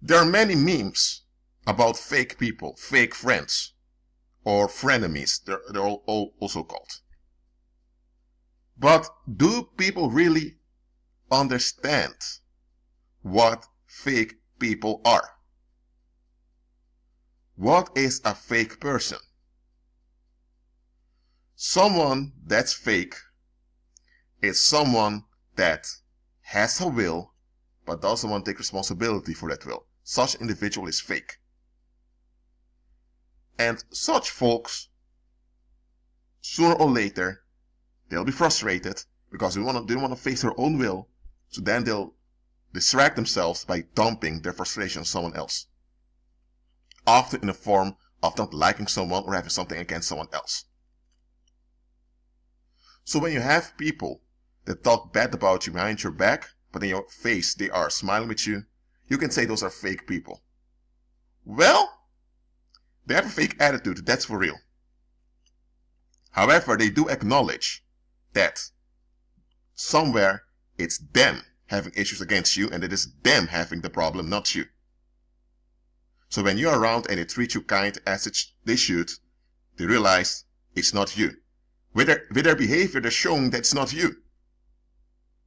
There are many memes about fake people, fake friends, or frenemies, they're all also called. But do people really understand what fake people are? What is a fake person? Someone that's fake is someone that has a will but doesn't want to take responsibility for that will. Such individual is fake. And such folks, sooner or later, they'll be frustrated because they don't want to face their own will, so then they'll distract themselves by dumping their frustration on someone else. Often in the form of not liking someone or having something against someone else. So when you have people that talk bad about you behind your back, but in your face they are smiling with you, you can say those are fake people. Well, they have a fake attitude, that's for real. However, they do acknowledge that somewhere it's them having issues against you and it is them having the problem, not you. So when you're around and they treat you kind as they should, they realize it's not you. With their behavior, they're showing that it's not you.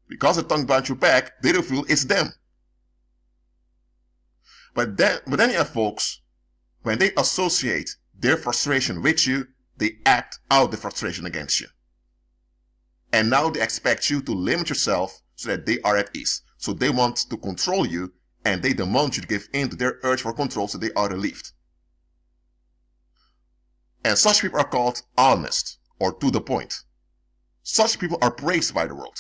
Because they tongue behind your back, they don't feel it's them. But then you have folks, when they associate their frustration with you, they act out the frustration against you. And now they expect you to limit yourself so that they are at ease. So they want to control you and they demand you to give in to their urge for control so they are relieved. And such people are called honest or to the point. Such people are praised by the world,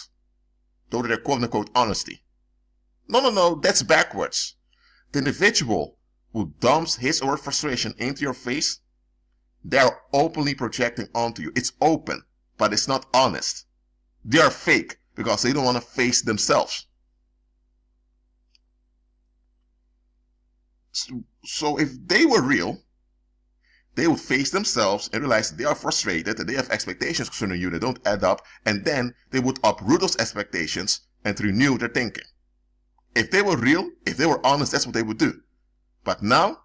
though they're quote-unquote honesty. No, that's backwards. The individual who dumps his or her frustration into your face, they are openly projecting onto you. It's open, but it's not honest. They are fake because they don't want to face themselves. So if they were real, they would face themselves and realize they are frustrated and they have expectations concerning you that don't add up, and then they would uproot those expectations and renew their thinking. If they were real, if they were honest, that's what they would do. But now,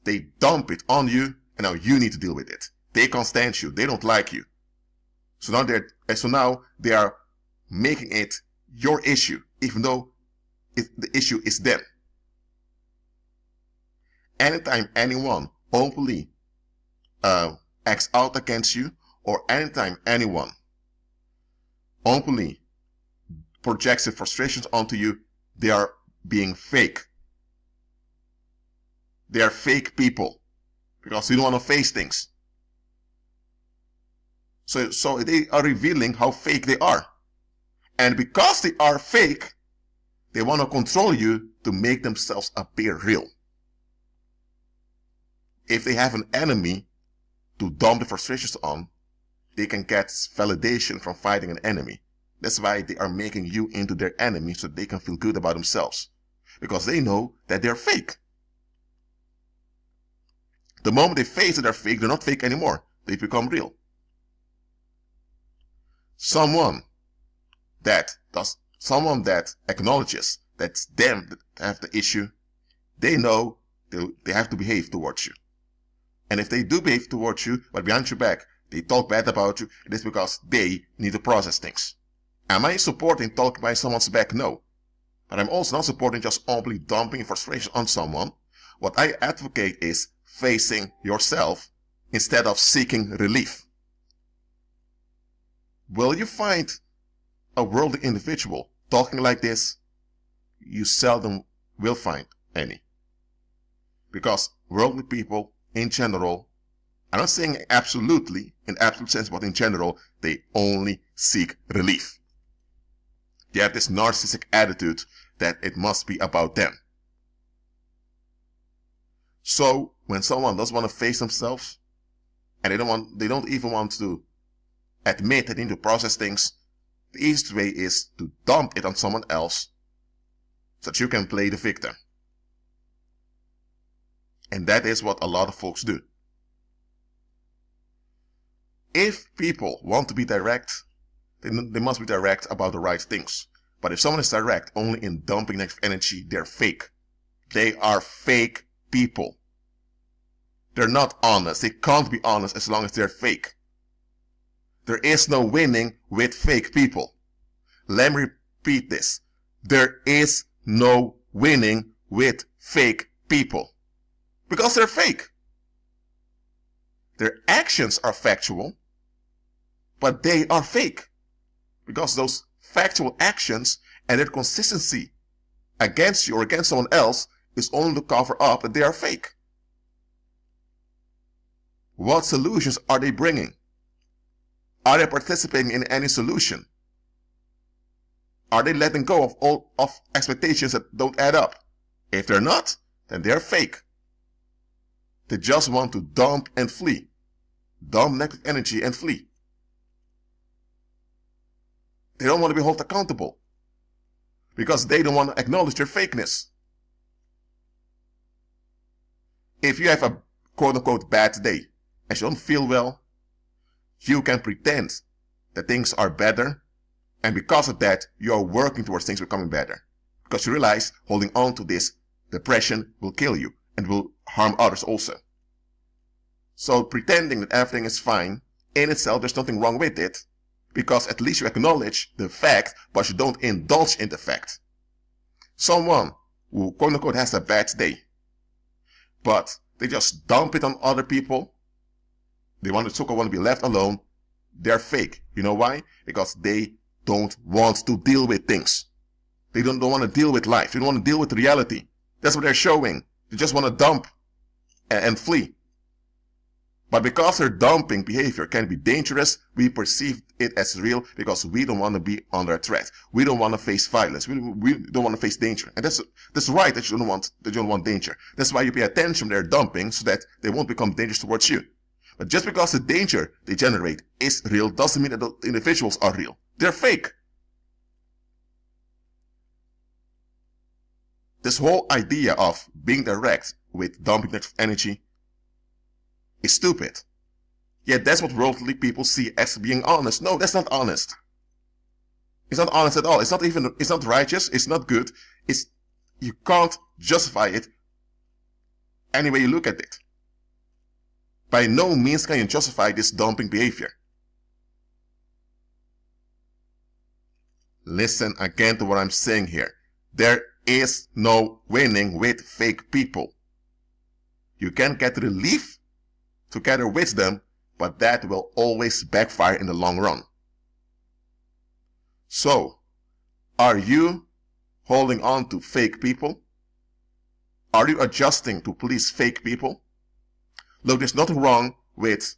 they dump it on you and now you need to deal with it. They can't stand you. They don't like you. So now they are making it your issue, even though the issue is them. Anytime anyone openly acts out against you, or anytime anyone openly projects their frustrations onto you, they are being fake. They are fake people because they don't want to face things. So they are revealing how fake they are. And because they are fake, they want to control you to make themselves appear real. If they have an enemy to dump the frustrations on, they can get validation from fighting an enemy. That's why they are making you into their enemy so they can feel good about themselves. Because they know that they're fake. The moment they face that they're fake, they're not fake anymore. They become real. Someone that acknowledges that it's them that have the issue, they know they have to behave towards you. And if they do behave towards you, but behind your back, they talk bad about you, it is because they need to process things. Am I supporting talking behind someone's back? No. But I'm also not supporting just openly dumping frustration on someone. What I advocate is facing yourself instead of seeking relief. Will you find a worldly individual talking like this? You seldom will find any. Because worldly people, in general, I'm not saying absolutely, in absolute sense, but in general, they only seek relief. They have this narcissistic attitude that it must be about them. So, when someone doesn't want to face themselves, and they don't even want to admit that they need to process things, the easiest way is to dump it on someone else so that you can play the victim. And that is what a lot of folks do. If people want to be direct, they must be direct about the right things. But if someone is direct only in dumping negative energy, they're fake. They are fake people. They're not honest. They can't be honest as long as they're fake. There is no winning with fake people. Let me repeat this. There is no winning with fake people. Because they're fake. Their actions are factual, but they are fake. Because those factual actions and their consistency against you or against someone else is only to cover up that they are fake. What solutions are they bringing? Are they participating in any solution? Are they letting go of all of expectations that don't add up? If they're not, then they're fake. They just want to dump and flee. Dump negative energy and flee. They don't want to be held accountable because they don't want to acknowledge their fakeness. If you have a quote-unquote bad day and you don't feel well, you can pretend that things are better, and because of that, you are working towards things becoming better. Because you realize holding on to this depression will kill you and will harm others also. So pretending that everything is fine, in itself there's nothing wrong with it, because at least you acknowledge the fact, but you don't indulge in the fact. Someone who quote-unquote has a bad day, but they just dump it on other people, they want to be left alone, they're fake. You know why? Because they don't want to deal with things. They don't want to deal with life. They don't want to deal with reality. That's what they're showing. They just want to dump and flee. But because their dumping behavior can be dangerous, we perceive it as real because we don't want to be under threat. We don't want to face violence. We don't want to face danger. And that's right that you don't want danger. That's why you pay attention to their dumping so that they won't become dangerous towards you. But just because the danger they generate is real doesn't mean that the individuals are real. They're fake. This whole idea of being direct with dumping negative energy is stupid. Yet that's what worldly people see as being honest. No, that's not honest. It's not honest at all. It's not righteous. It's not good. You can't justify it any way you look at it. By no means can you justify this dumping behavior. Listen again to what I'm saying here. There is no winning with fake people. You can get relief together with them, but that will always backfire in the long run. So, are you holding on to fake people? Are you adjusting to please fake people? Look, there's nothing wrong with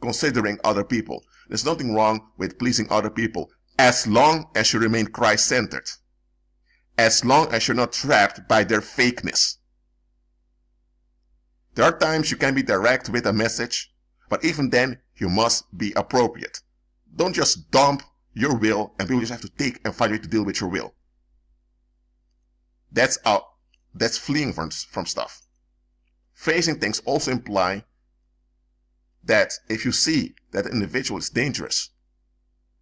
considering other people. There's nothing wrong with pleasing other people as long as you remain Christ-centered. As long as you're not trapped by their fakeness. There are times you can be direct with a message, but even then, you must be appropriate. Don't just dump your will and people just have to take and find a way to deal with your will. That's fleeing from stuff. Facing things also imply that if you see that the individual is dangerous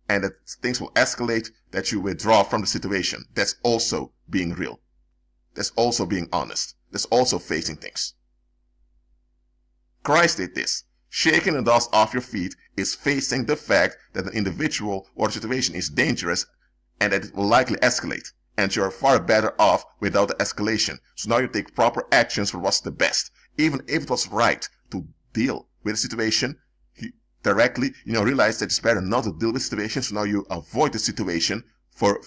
and that things will escalate, that you withdraw from the situation. That's also being real. That's also being honest. That's also facing things. Christ did this. Shaking the dust off your feet is facing the fact that an individual or a situation is dangerous and that it will likely escalate. And you're far better off without the escalation. So now you take proper actions for what's the best. Even if it was right to deal with the situation directly, realize that it's better not to deal with situations. So now you avoid the situation for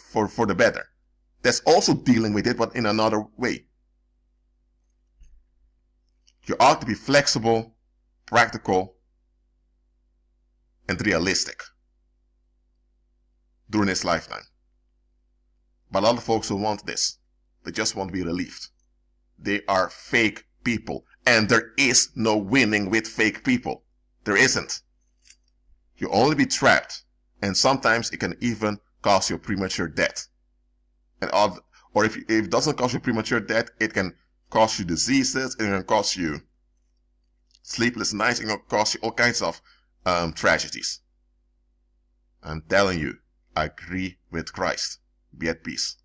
the better. That's also dealing with it, but in another way. You ought to be flexible, practical, and realistic during this lifetime. But a lot of folks who want this, they just want to be relieved. They are fake people. And there is no winning with fake people. There isn't. You'll only be trapped. And sometimes it can even cause you premature death. Or if it doesn't cause you premature death, it can cause you diseases. It can cause you sleepless nights. It can cause you all kinds of tragedies. I'm telling you, agree with Christ. Be at peace.